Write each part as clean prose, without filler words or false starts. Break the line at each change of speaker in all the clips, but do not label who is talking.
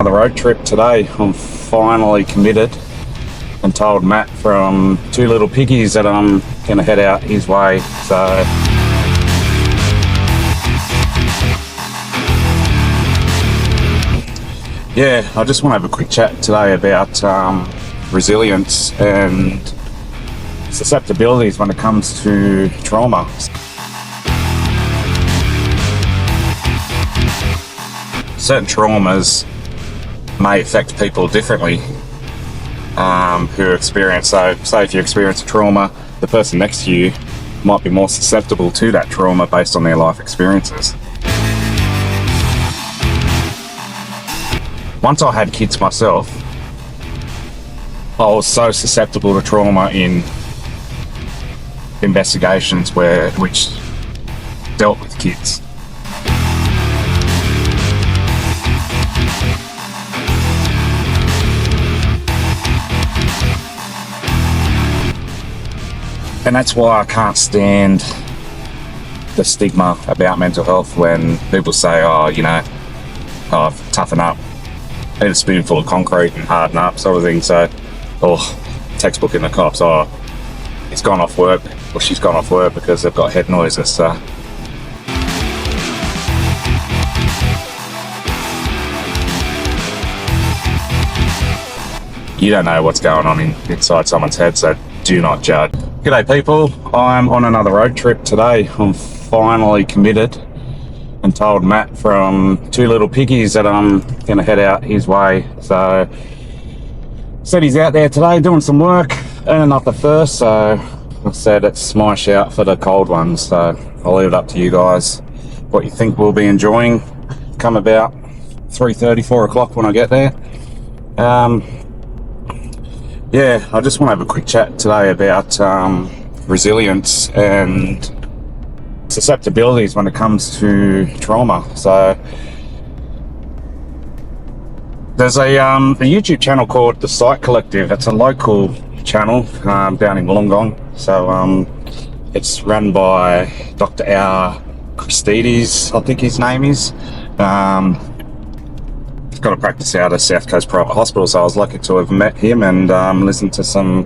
another road trip today. I'm finally committed and told Matt from Two Little Piggies that I'm going to head out his way. So yeah, I just want to have a quick chat today about resilience and susceptibilities when it comes to trauma. Certain traumas may affect people differently who experience. So say if you experience a trauma, the person next to you might be more susceptible to that trauma based on their life experiences. Once I had kids myself, I was so susceptible to trauma in investigations which dealt with kids. And that's why I can't stand the stigma about mental health when people say, toughen up, eat a spoonful of concrete and harden up, sort of thing. So, textbook in the cops, he's gone off work or she's gone off work because they've got head noises. So you don't know what's going on inside someone's head, so do not judge. G'day people, I'm on another road trip today. I'm finally committed and told Matt from Two Little Piggies that I'm going to head out his way. So said he's out there today doing some work, earning up the first, so I said it's my shout for the cold ones. So I'll leave it up to you guys what you think we'll be enjoying come about 3:30, 4 o'clock when I get there. Yeah, I just want to have a quick chat today about resilience and susceptibilities when it comes to trauma. So there's a YouTube channel called The Psych Collective. It's a local channel down in Wollongong. So it's run by Dr. Christides, I think his name is. Got to practice out of South Coast Private Hospital, so I was lucky to have met him and listened to some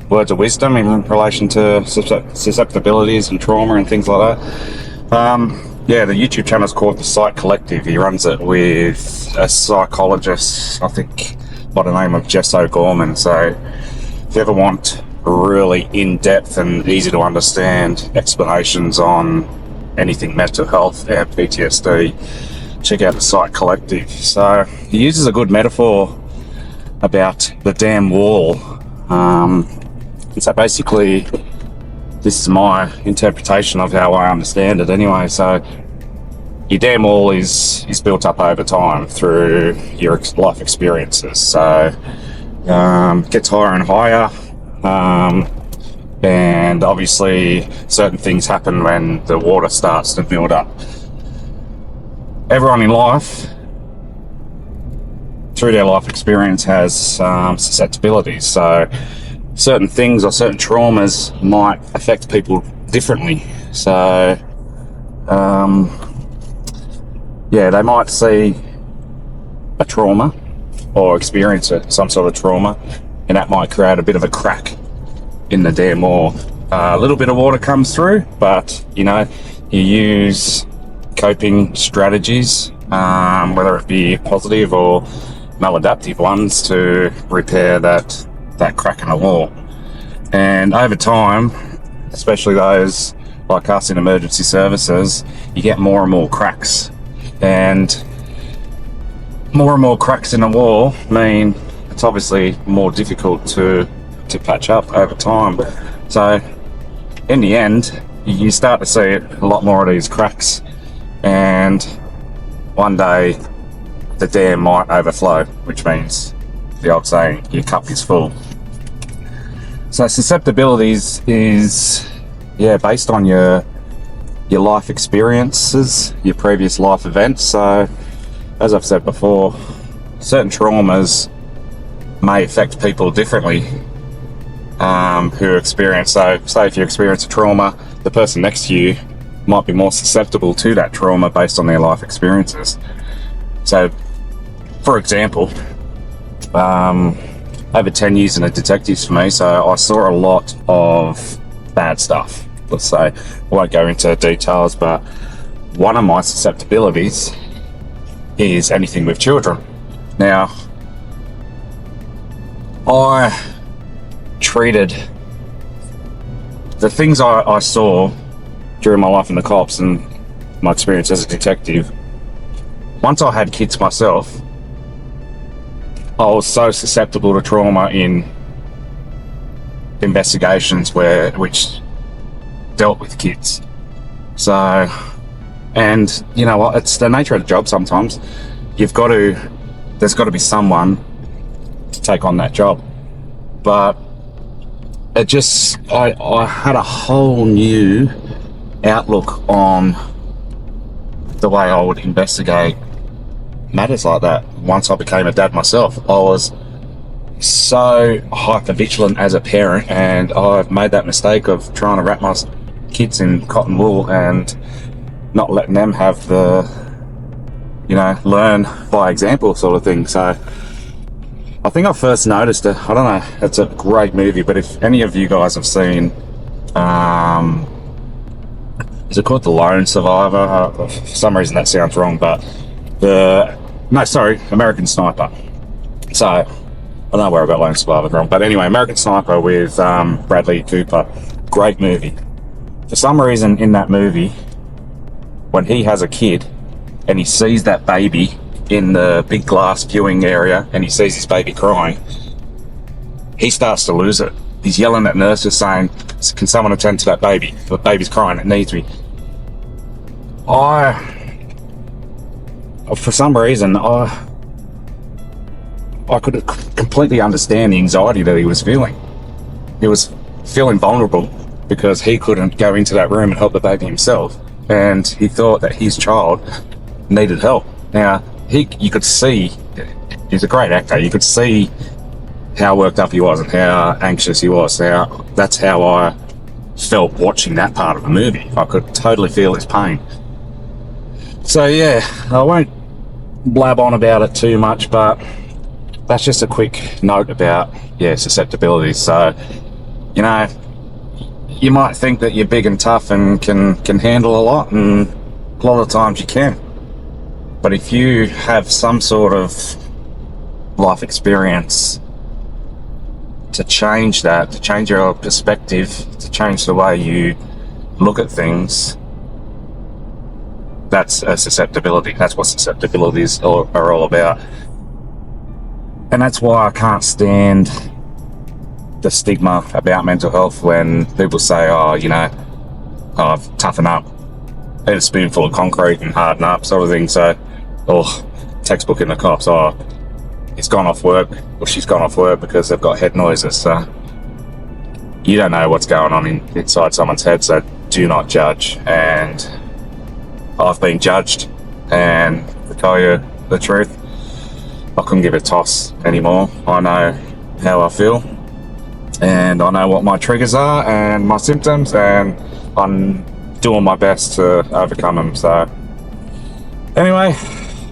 words of wisdom in relation to susceptibilities and trauma and things like that. Yeah, the YouTube channel is called The Psych Collective. He runs it with a psychologist, I think, by the name of Jess O'Gorman. So if you ever want really in-depth and easy to understand explanations on anything mental health and PTSD, check out The Psych Collective. So he uses a good metaphor about the damn wall. And so basically, this is my interpretation of how I understand it anyway. So your damn wall is built up over time through your life experiences. So gets higher and higher. And obviously certain things happen when the water starts to build up. Everyone in life, through their life experience, has susceptibilities. So certain things or certain traumas might affect people differently. So they might see a trauma or experience some sort of trauma, and that might create a bit of a crack in the dam wall. A little bit of water comes through, but you use coping strategies, whether it be positive or maladaptive ones, to repair that crack in the wall. And over time, especially those like us in emergency services, you get more and more cracks, and more cracks in the wall mean it's obviously more difficult to patch up over time. So in the end, you start to see a lot more of these cracks, and one day the dam might overflow, which means the old saying, your cup is full. So susceptibilities is based on your life experiences, your previous life events. So as I've said before, certain traumas may affect people differently who experience. So say if you experience a trauma, the person next to you might be more susceptible to that trauma based on their life experiences. So for example, over 10 years in the detectives for me, so I saw a lot of bad stuff. Let's say, I won't go into details, but one of my susceptibilities is anything with children. Now, I treated the things I saw during my life in the cops and my experience as a detective. Once I had kids myself, I was so susceptible to trauma in investigations which dealt with kids. So, and you know what, it's the nature of the job. Sometimes there's got to be someone to take on that job. But it just, I had a whole new outlook on the way I would investigate matters like that. Once I became a dad myself, I was so hyper vigilant as a parent, and I've made that mistake of trying to wrap my kids in cotton wool and not letting them have the, learn by example sort of thing. So I think I first noticed it, I don't know, it's a great movie, but if any of you guys have seen, is it called The Lone Survivor? For some reason that sounds wrong, but American Sniper. So, I don't know where I got Lone Survivor from, but anyway, American Sniper with Bradley Cooper. Great movie. For some reason in that movie, when he has a kid and he sees that baby in the big glass viewing area and he sees his baby crying, he starts to lose it. He's yelling at nurses saying, "Can someone attend to that baby? The baby's crying, it needs me." For some reason, I could completely understand the anxiety that he was feeling. He was feeling vulnerable because he couldn't go into that room and help the baby himself, and he thought that his child needed help. Now, you could see, he's a great actor, you could see how worked up he was and how anxious he was. That's how I felt watching that part of the movie. I could totally feel his pain. So yeah, I won't blab on about it too much, but that's just a quick note about, susceptibilities. So, you might think that you're big and tough and can handle a lot, and a lot of times you can. But if you have some sort of life experience to change that, to change your perspective, to change the way you look at things, that's a susceptibility. That's what susceptibilities are all about. And that's why I can't stand the stigma about mental health when people say, toughen up, eat a spoonful of concrete and harden up, sort of thing. So, textbook in the cops, he's gone off work or she's gone off work because they've got head noises. So you don't know what's going on inside someone's head, so do not judge. And I've been judged, and to tell you the truth, I couldn't give a toss anymore. I know how I feel, and I know what my triggers are and my symptoms, and I'm doing my best to overcome them. So anyway,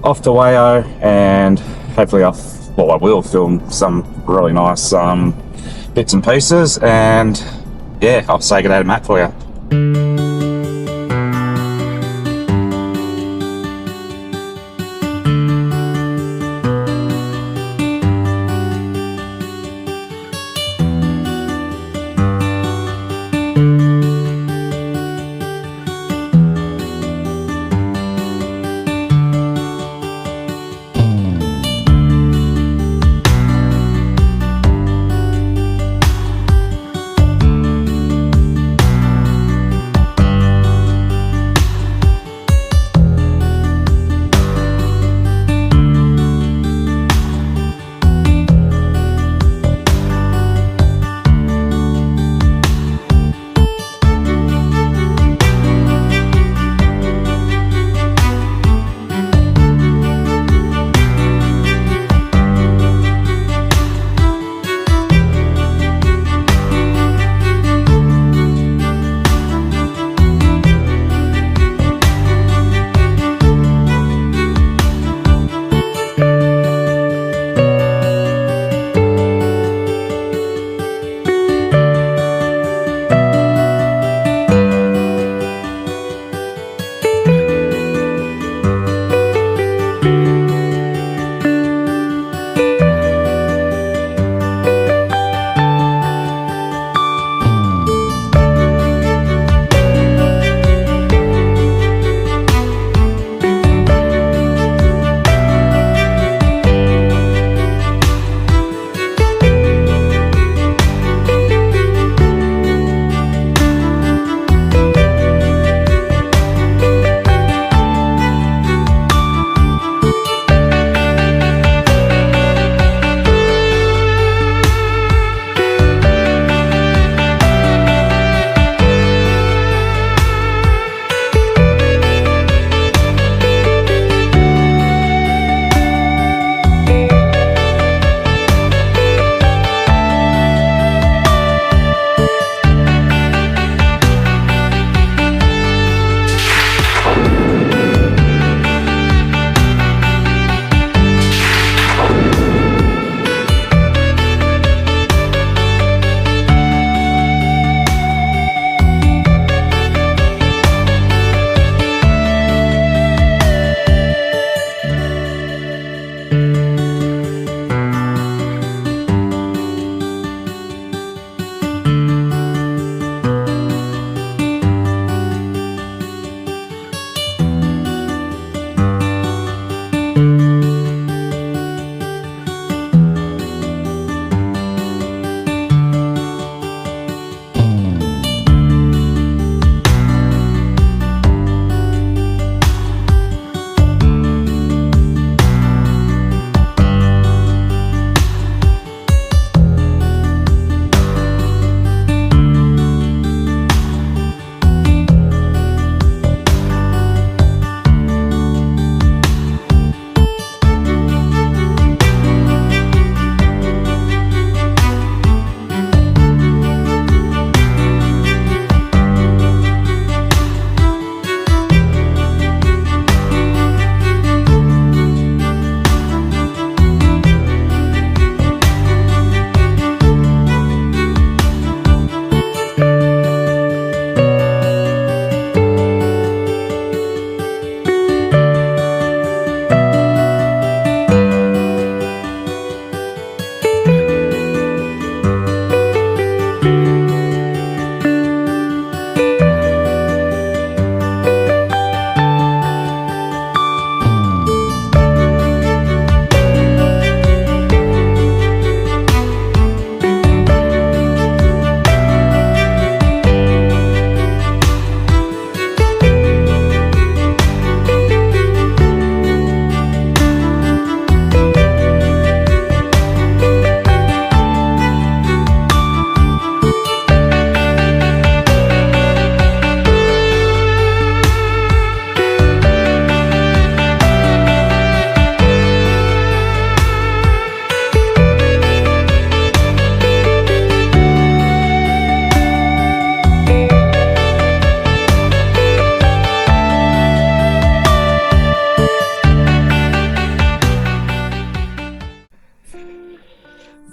off to Wayo, and hopefully I will film some really nice bits and pieces, and I'll say good day to Matt for you.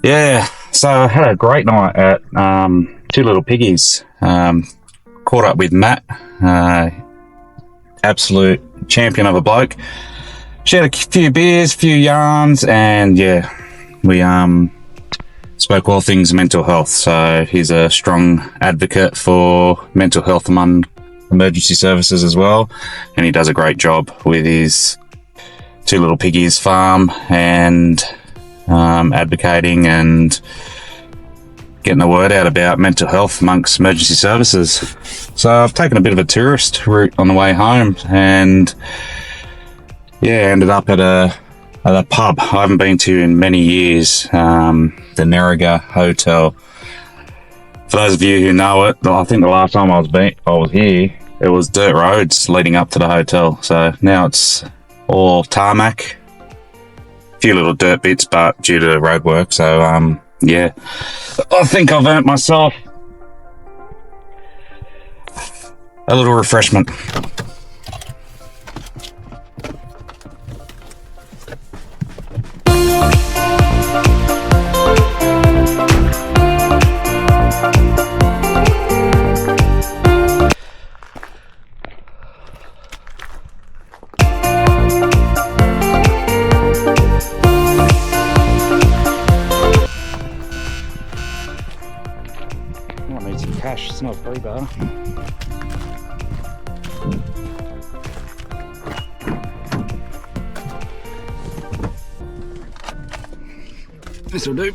Yeah, so I had a great night at Two Little Piggies. Caught up with Matt, absolute champion of a bloke. Shared a few beers, few yarns, and yeah, we spoke all things mental health. So he's a strong advocate for mental health among emergency services as well, and he does a great job with his Two Little Piggies farm and advocating and getting the word out about mental health amongst emergency services. So I've taken a bit of a tourist route on the way home, and yeah, ended up at a pub I haven't been to in many years, the Nerriga Hotel. For those of you who know it, I think the last time I was here, it was dirt roads leading up to the hotel. So now it's all tarmac, a few little dirt bits, but due to road work. So yeah, I think I've earned myself a little refreshment. Might need some cash, it's not a free bar. This'll do.